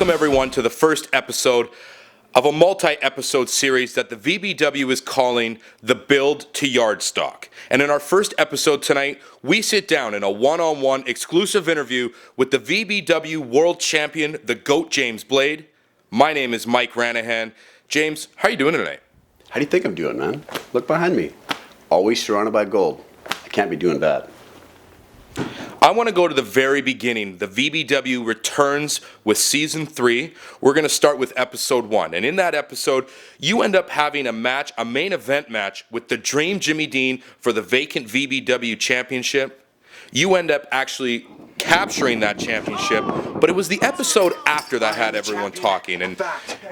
Welcome everyone to the first episode of a multi-episode series that the VBW is calling the Build To Yardstock. And in our first episode tonight, we sit down in a one-on-one exclusive interview with the VBW World Champion, the GOAT James Blade. My name is Mike Ranahan. James, how are you doing tonight? How do you think I'm doing, man? Look behind me. Always surrounded by gold. I can't be doing bad. I want to go to the very beginning. The VBW returns with Season 3. We're going to start with Episode 1. And in that episode, you end up having a match, a main event match, with the Dream Jimmy Dean for the vacant VBW Championship. You end up actually capturing that championship, but it was the episode after that had everyone talking. And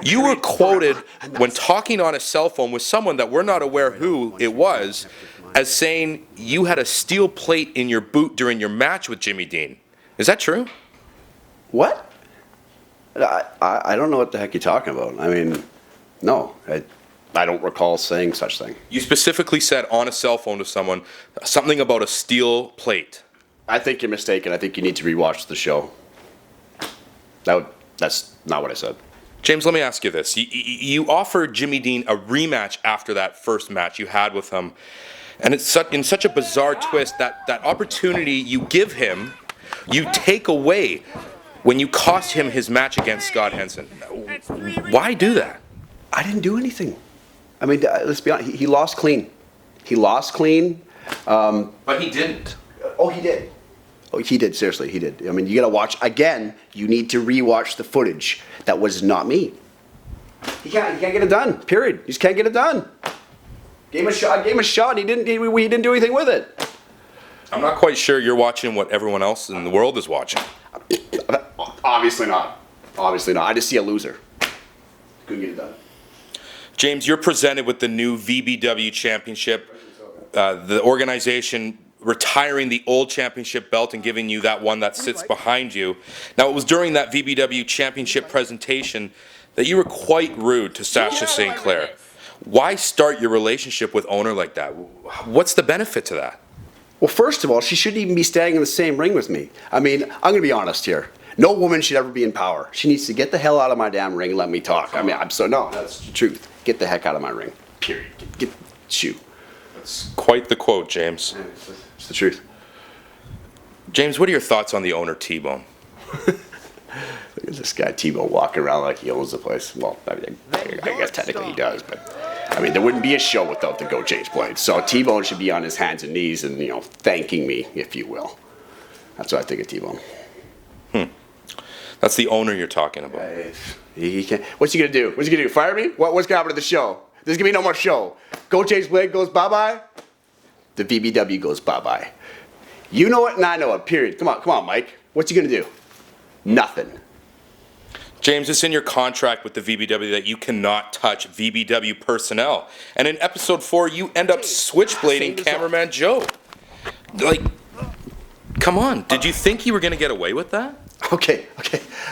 you were quoted when talking on a cell phone with someone that we're not aware who it was, as saying you had a steel plate in your boot during your match with Jimmy Dean. Is that true? What? I don't know what the heck you're talking about. I mean, no. I don't recall saying such thing. You specifically said on a cell phone to someone something about a steel plate. I think you're mistaken. I think you need to rewatch the show. That's not what I said. James, let me ask you this. You offered Jimmy Dean a rematch after that first match you had with him. And it's in such a bizarre twist that opportunity you give him, you take away when you cost him his match against Scott Henson. Why do that? I didn't do anything. I mean, let's be honest. He lost clean. He lost clean. But he didn't. Oh, he did. Oh, he did. Seriously, he did. I mean, you got to watch. Again, you need to rewatch the footage. That was not me. He can't get it done, period. You just can't get it done. Gave him a shot. He didn't do anything with it. I'm not quite sure you're watching what everyone else in the world is watching. Obviously not. Obviously not. I just see a loser. Couldn't get it done. James, you're presented with the new VBW championship. The organization retiring the old championship belt and giving you that one that sits behind you. Now, it was during that VBW championship presentation that you were quite rude to Sasha St. Clair. Why start your relationship with owner like that? What's the benefit to that? Well, first of all, she shouldn't even be standing in the same ring with me. I mean, I'm going to be honest here. No woman should ever be in power. She needs to get the hell out of my damn ring and let me talk. I mean, that's the truth. Get the heck out of my ring. Period. Shoot. That's quite the quote, James. It's the truth. James, what are your thoughts on the owner, T-Bone? Look at this guy, T-Bone, walking around like he owns the place. Well, I guess technically he does, but I mean, there wouldn't be a show without the GOAT James Blade. So T-Bone should be on his hands and knees and, thanking me, if you will. That's what I think of T-Bone. That's the owner you're talking about. He can't. What's he gonna do? What's he gonna do? Fire me? What's gonna happen to the show? There's gonna be no more show. GOAT James Blade goes bye-bye. The VBW goes bye-bye. You know it and I know it, period. Come on, Mike. What's he gonna do? Nothing. James, it's in your contract with the VBW that you cannot touch VBW personnel. And in episode 4, you end up switchblading cameraman Joe. Like, come on. Did you think you were going to get away with that? Okay.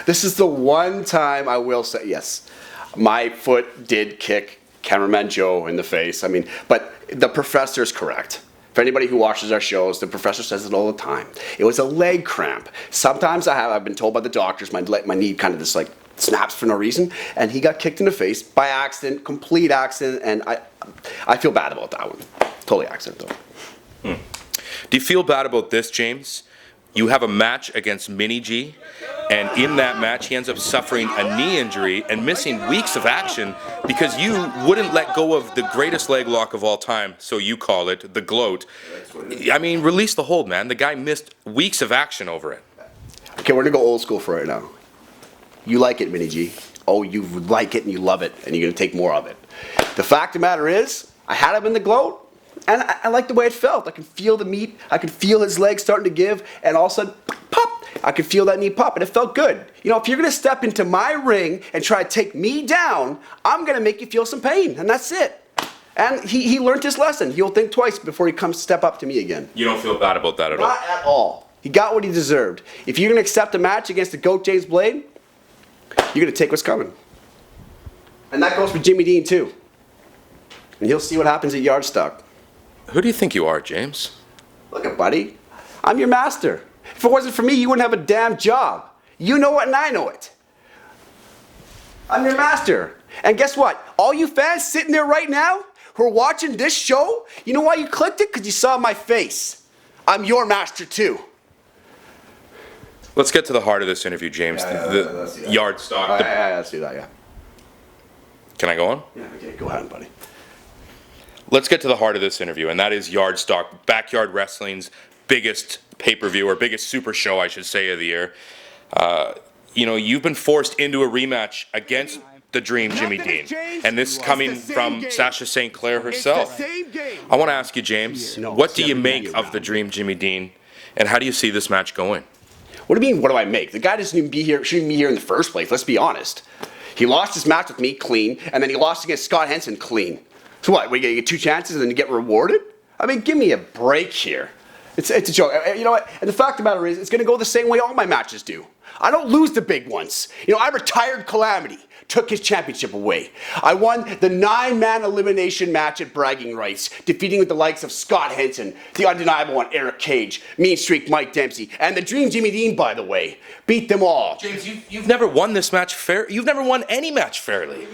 This is the one time I will say, yes, my foot did kick cameraman Joe in the face. I mean, but the professor's correct. For anybody who watches our shows, the professor says it all the time. It was a leg cramp. Sometimes I've been told by the doctors my knee kind of just like snaps for no reason, and he got kicked in the face by accident, complete accident, and I feel bad about that one. Totally accident though. Do you feel bad about this, James? You have a match against Mini G, and in that match he ends up suffering a knee injury and missing weeks of action because you wouldn't let go of the greatest leg lock of all time, so you call it, the gloat. I mean, release the hold, man. The guy missed weeks of action over it. Okay, we're gonna go old school for right now. You like it, Mini G. Oh, you like it and you love it, and you're gonna take more of it. The fact of the matter is, I had him in the gloat, and I like the way it felt. I could feel the meat. I could feel his legs starting to give, and all of a sudden, pop! I could feel that knee pop, and it felt good. If you're going to step into my ring and try to take me down, I'm going to make you feel some pain, and that's it. And he learned his lesson. He'll think twice before he comes step up to me again. You don't feel bad about that at all? Not at all. He got what he deserved. If you're going to accept a match against the GOAT James Blade, you're going to take what's coming. And that goes for Jimmy Dean, too. And you'll see what happens at Yardstock. Who do you think you are, James? Look it, buddy. I'm your master. If it wasn't for me, you wouldn't have a damn job. You know it and I know it. I'm your master. And guess what? All you fans sitting there right now who are watching this show, you know why you clicked it? Because you saw my face. I'm your master too. Let's get to the heart of this interview, James. Let's see that. Yardstock. Let's do that, yeah. Can I go on? Yeah, okay, go ahead, buddy. Let's get to the heart of this interview, and that is Yardstock, Backyard Wrestling's biggest pay-per-view, or biggest super show, I should say, of the year. You know, you've been forced into a rematch against the Dream Jimmy Dean, and this coming from Sasha St. Clair herself. I want to ask you, James, what do you make of the Dream Jimmy Dean, and how do you see this match going? What do you mean, what do I make? The guy doesn't even be here, shouldn't be here in the first place, let's be honest. He lost his match with me clean, and then he lost against Scott Henson clean. So what, we get 2 chances and then you get rewarded? I mean, give me a break here. It's a joke. You know what? And the fact of the matter is, it's going to go the same way all my matches do. I don't lose the big ones. You know, I retired Calamity, took his championship away. I won the 9-man elimination match at Bragging Rights, defeating the likes of Scott Henson, the undeniable one Eric Cage, Mean Streak Mike Dempsey, and the Dream Jimmy Dean, by the way. Beat them all. James, you've never won this match fair. You've never won any match fairly.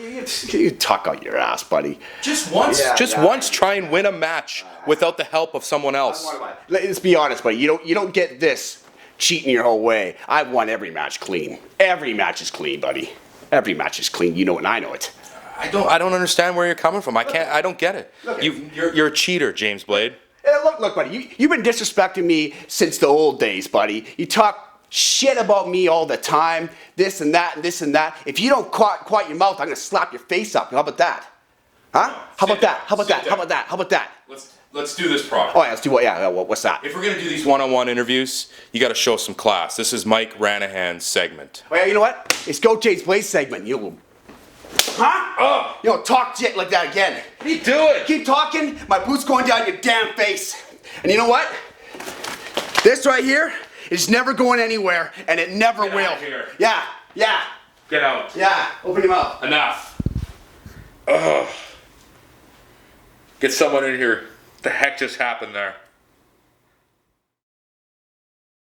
You talk out your ass, buddy. Just once. Once, try and win a match without the help of someone else. Let's be honest, buddy. You don't get this cheating your whole way. I've won every match clean. Every match is clean, buddy. Every match is clean. You know it and I know it. I don't understand where you're coming from. I don't get it. You're a cheater, James Blade. Look, buddy. You've been disrespecting me since the old days, buddy. You talk shit about me all the time. This and that and this and that. If you don't quiet your mouth, I'm gonna slap your face up. How about that? Huh? How about that? How about that? How about that? How about that? Let's do this properly. Oh yeah, let's do what? Yeah, what's that? If we're gonna do these one-on-one interviews, you got to show some class. This is Mike Ranahan's segment. Oh yeah, you know what? It's Go James Blaze segment. You don't talk shit like that again. What are you doing? Keep talking, my boot's going down your damn face. And you know what? This right here is never going anywhere, and it never will. Get out of here. Yeah. Get out. Yeah, open your mouth. Enough. Ugh. Get someone in here. What the heck just happened there?